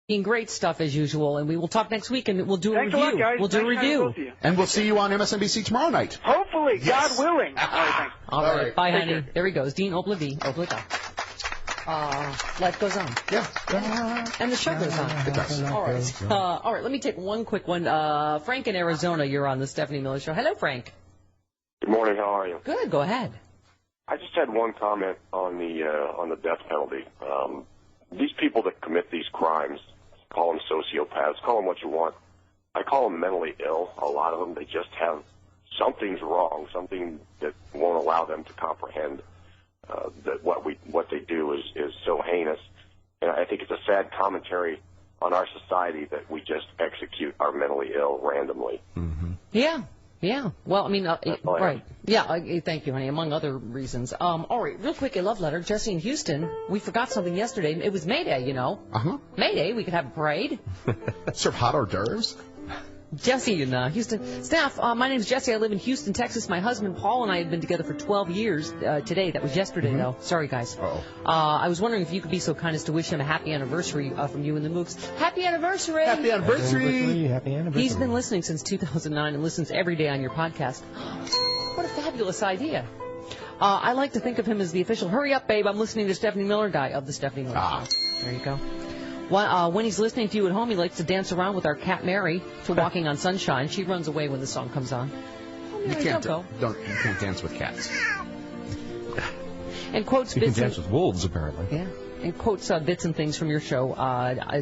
Great stuff as usual, and we will talk next week, and we'll do a Thanks review. a lot, guys. We'll do a review. And we'll see you on MSNBC tomorrow night. Hopefully, Yes. God willing. All right, thanks. All right. Bye, Take honey. care. There he goes. Dean Oblivi. Life goes on. Yeah. And the show goes on. It does. All right, let me take one quick one. Frank in Arizona, you're on the Stephanie Miller Show. Hello, Frank. Good morning. How are you? Good. Go ahead. I just had one comment on the death penalty. These people that commit these crimes, call them sociopaths, call them what you want. I call them mentally ill. A lot of them, they just have something's wrong, something that won't allow them to comprehend that what they do is so heinous. And I think it's a sad commentary on our society that we just execute our mentally ill randomly. Mm-hmm. Yeah. Well, I mean, right. Yeah, thank you, honey, among other reasons. All right, real quick, a love letter. Jesse in Houston, we forgot something yesterday. It was May Day, you know. Uh-huh. May Day, we could have a parade. Serve hot hors d'oeuvres. Jesse in Houston. Staff, my name is Jesse. I live in Houston, Texas. My husband, Paul, and I have been together for 12 years today. That was yesterday, though. Sorry, guys. Uh-oh. I was wondering if you could be so kind as to wish him a happy anniversary from you and the Mooks. Happy anniversary! Happy anniversary! Happy anniversary. He's been listening since 2009 and listens every day on your podcast. What a fabulous idea. I like to think of him as the official, hurry up, babe, I'm listening to Stephanie Miller guy of the Stephanie Miller Show. There you go. When he's listening to you at home, he likes to dance around with our cat Mary to Walking on Sunshine. She runs away when the song comes on. Oh, Mary, You can't dance with cats. And quotes You can dance with wolves, apparently. Yeah. And quotes bits and things from your show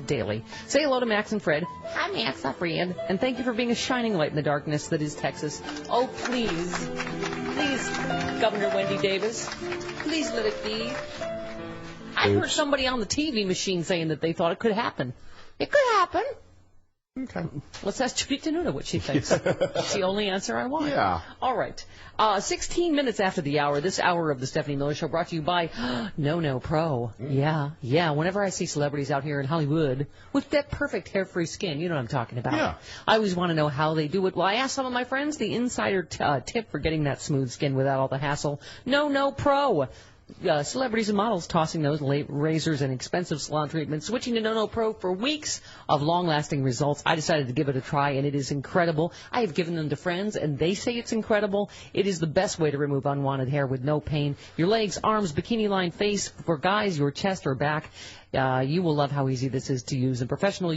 daily. Say hello to Max and Fred. Hi, Max. Hi, Fred. And thank you for being a shining light in the darkness that is Texas. Oh, please, Governor Wendy Davis, please let it be. I heard somebody on the TV machine saying that they thought it could happen. It could happen. Okay. Let's ask Judy Tenuta what she thinks. That's the only answer I want. Yeah. All right. 16 minutes after the hour, this hour of the Stephanie Miller Show brought to you by No Pro. Yeah. Whenever I see celebrities out here in Hollywood with that perfect hair-free skin, you know what I'm talking about. Yeah. I always want to know how they do it. Well, I asked some of my friends the insider tip for getting that smooth skin without all the hassle. No Pro. Celebrities and models tossing those razors and expensive salon treatments, switching to No Pro for weeks of long-lasting results. I decided to give it a try, and it is incredible. I have given them to friends, and they say it's incredible. It is the best way to remove unwanted hair with no pain. Your legs, arms, bikini-line face, for guys, your chest or back. You will love how easy this is to use. And professional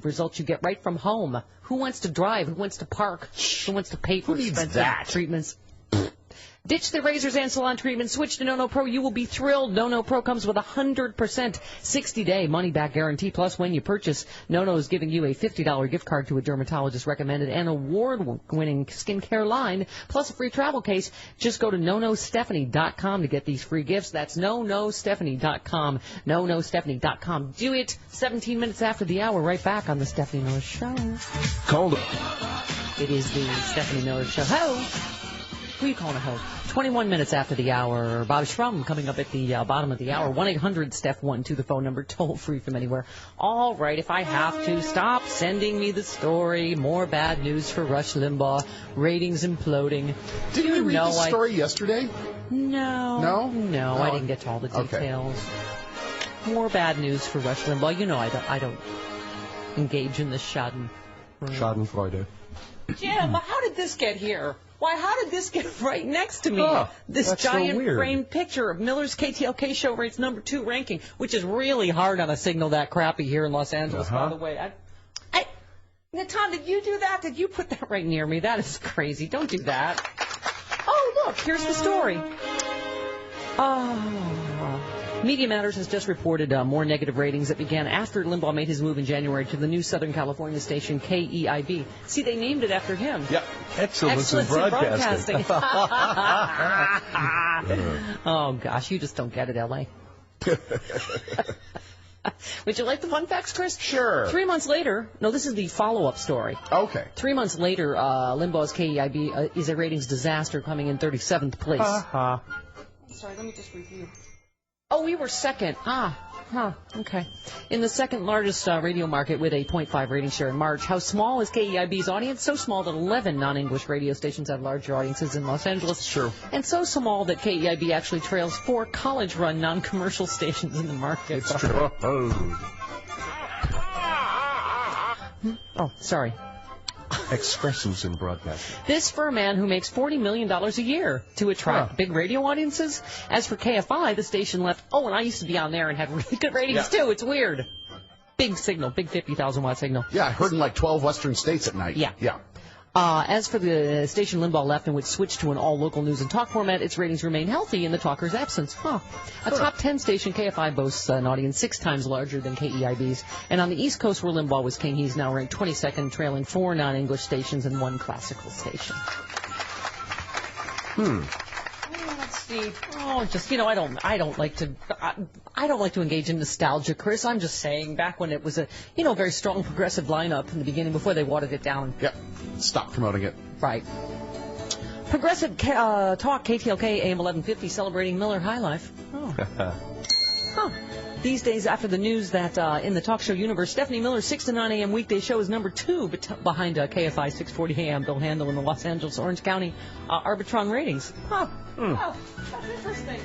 results you get right from home. Who wants to drive? Who wants to park? Who wants to pay for expensive treatments? Ditch the razors and salon treatment. Switch to No Pro. You will be thrilled. No Pro comes with a 100% 60-day money-back guarantee. Plus, when you purchase, No is giving you a $50 gift card to a dermatologist recommended and award-winning skincare line, plus a free travel case. Just go to NoNoStephanie.com to get these free gifts. That's NoNoStephanie.com. NoNoStephanie.com. Do it. 17 minutes after the hour. Right back on the Stephanie Miller Show. It is the Stephanie Miller Show. Ho! Who are you calling a hoe? 21 minutes after the hour. Bob Schrum coming up at the bottom of the hour. 1-800-STEPH1 to the phone number, toll free from anywhere. All right, if I have to, stop sending me the story. More bad news for Rush Limbaugh. Ratings imploding. Did you read the story yesterday? No. No, I didn't get to all the details. Okay. More bad news for Rush Limbaugh. You know I don't engage in the Schadenfreude. Jim, how did this get here? Why, how did this get right next to me? This giant framed picture of Miller's KTLK show rates #2 ranking, which is really hard on a signal that crappy here in Los Angeles, by the way. Tom, did you do that? Did you put that right near me? That is crazy. Don't do that. Oh, look, here's the story. Media Matters has just reported more negative ratings that began after Limbaugh made his move in January to the new Southern California station KEIB. See, they named it after him. Yep. Excellence in broadcasting. Oh, gosh, you just don't get it, L.A. Would you like the fun facts, Chris? Sure. 3 months later, no, this is the follow-up story. Okay. 3 months later, Limbaugh's KEIB is a ratings disaster, coming in 37th place. Sorry, let me just review. Oh, we were second. Okay. In the second largest radio market with a 0.5 rating share in March. How small is KEIB's audience? So small that 11 non-English radio stations have larger audiences in Los Angeles. Sure. And so small that KEIB actually trails 4 college-run non-commercial stations in the market. It's true. Oh, sorry. Expressives in broadcasting. This for a man who makes $40 million a year to attract big radio audiences. As for KFI, the station left. Oh, and I used to be on there and had really good ratings, too. It's weird. Big signal, big 50,000-watt signal. Yeah, I heard in like 12 western states at night. Yeah. Yeah. As for the station Limbaugh left and which switched to an all-local news and talk format, its ratings remain healthy in the talker's absence. A top 10 station, KFI boasts an audience 6 times larger than KEIB's. And on the East Coast, where Limbaugh was king, he's now ranked 22nd, trailing 4 non-English stations and 1 classical station. Let's see. Oh, just, I don't like to engage in nostalgia, Chris. I'm just saying, back when it was a, very strong progressive lineup in the beginning before they watered it down. Yep. Stop promoting it. Right. Progressive Talk, KTLK, AM 1150, celebrating Miller High Life. These days, after the news that in the talk show universe, Stephanie Miller's 6 to 9 a.m. weekday show is number 2 behind KFI 640 a.m. Bill Handel in the Los Angeles, Orange County Arbitron ratings. Oh, that's interesting.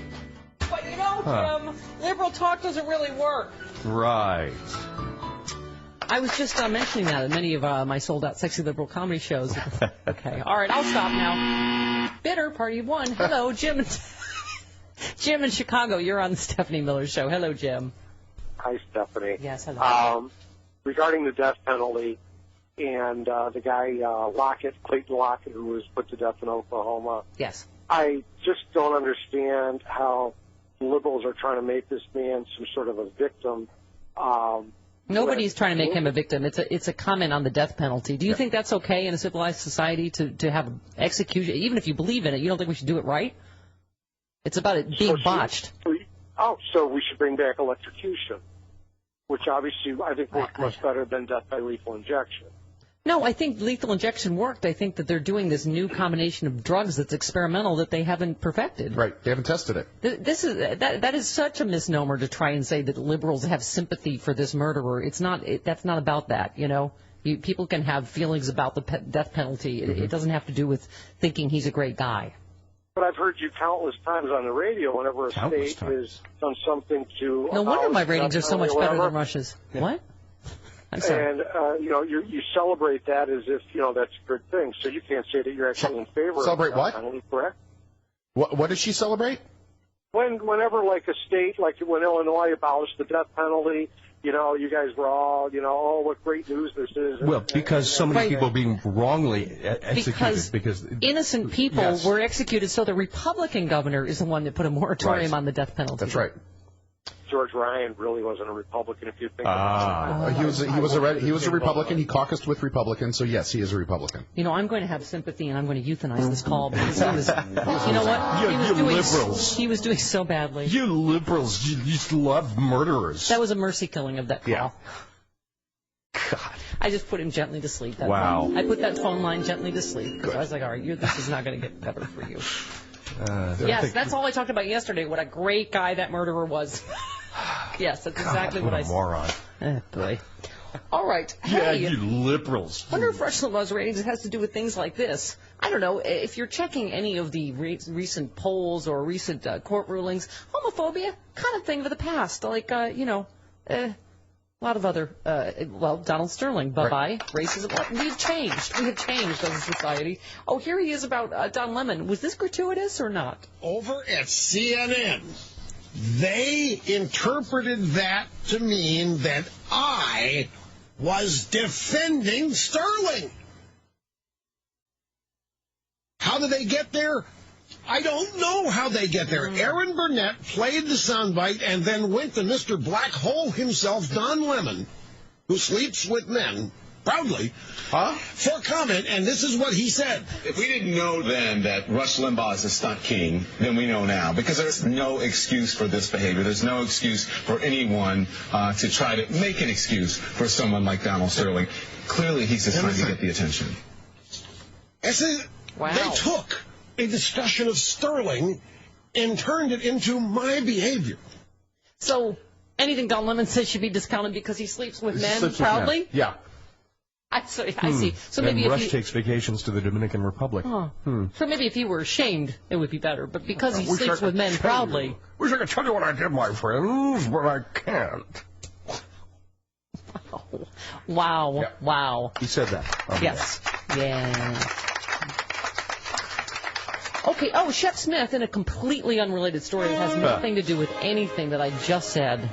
But Jim, liberal talk doesn't really work. Right. I was just mentioning that in many of my sold-out sexy liberal comedy shows. Okay, all right, I'll stop now. Bitter, party of one. Hello, Jim. Jim in Chicago, you're on the Stephanie Miller Show. Hello, Jim. Hi, Stephanie. Yes, hello. Regarding the death penalty and the guy Clayton Lockett, who was put to death in Oklahoma. Yes. I just don't understand how liberals are trying to make this man some sort of a victim. Nobody's trying to make him a victim. It's a comment on the death penalty. Do you think that's okay in a civilized society to have execution? Even if you believe in it, you don't think we should do it right? It's about it being botched. So we should bring back electrocution, which obviously I think worked much better than death by lethal injection. No, I think lethal injection worked. I think that they're doing this new combination of drugs that's experimental that they haven't perfected. Right. They haven't tested it. That is such a misnomer to try and say that liberals have sympathy for this murderer. It's not. That's not about that. People can have feelings about the death penalty. It doesn't have to do with thinking he's a great guy. But I've heard you countless times on the radio whenever a state has done something to... No wonder my ratings are so much better than Russia's. Yeah. What? I'm sorry. And, you celebrate that as if, that's a good thing. So you can't say that you're actually in favor celebrate of the death penalty, correct? What does she celebrate? Whenever, like, a state, like when Illinois abolished the death penalty, you guys were all, oh, what great news this is. Well, because so many people being wrongly executed. Because innocent people were executed, so the Republican governor is the one that put a moratorium on the death penalty. That's right. George Ryan really wasn't a Republican, if you think about it. He was a Republican. He caucused with Republicans, so yes, he is a Republican. I'm going to have sympathy, and I'm going to euthanize this call because he was. You know what? You liberals. He was doing so badly. You liberals, you just love murderers. That was a mercy killing of that call. Yeah. God. I just put him gently to sleep. Wow. I put that phone line gently to sleep because I was like, all right, this is not going to get better for you. Yes, that's all I talked about yesterday. What a great guy that murderer was. Yes, that's exactly what I said. Moron. Boy. All right. Yeah, Hey, you liberals. I wonder if Rush Limbaugh's ratings has to do with things like this. I don't know. If you're checking any of the recent polls or recent court rulings, homophobia, kind of thing of the past. Like, a lot of other, Donald Sterling, bye-bye, racism. We have changed as a society. Oh, here he is about Don Lemon. Was this gratuitous or not? Over at CNN, they interpreted that to mean that I was defending Sterling. How did they get there? I don't know how they get there. Aaron Burnett played the soundbite and then went to Mr. Black Hole himself, Don Lemon, who sleeps with men, proudly, for comment, and this is what he said. If we didn't know then that Rush Limbaugh is a stunt king, then we know now, because there's no excuse for this behavior. There's no excuse for anyone to try to make an excuse for someone like Donald Sterling. Clearly, he's just trying to get the attention. Wow. They took a discussion of Sterling and turned it into my behavior. So anything Don Lemon says should be discounted because he sleeps with men proudly? Yeah. I see. So maybe Rush takes vacations to the Dominican Republic. So maybe if he were ashamed, it would be better. But because he sleeps with men proudly. Wish I could tell you what I did, my friends, but I can't. Wow. Wow. Yeah. Wow. He said that. Yes. Yeah. Okay. Oh, Chef Smith, in a completely unrelated story that has nothing to do with anything that I just said.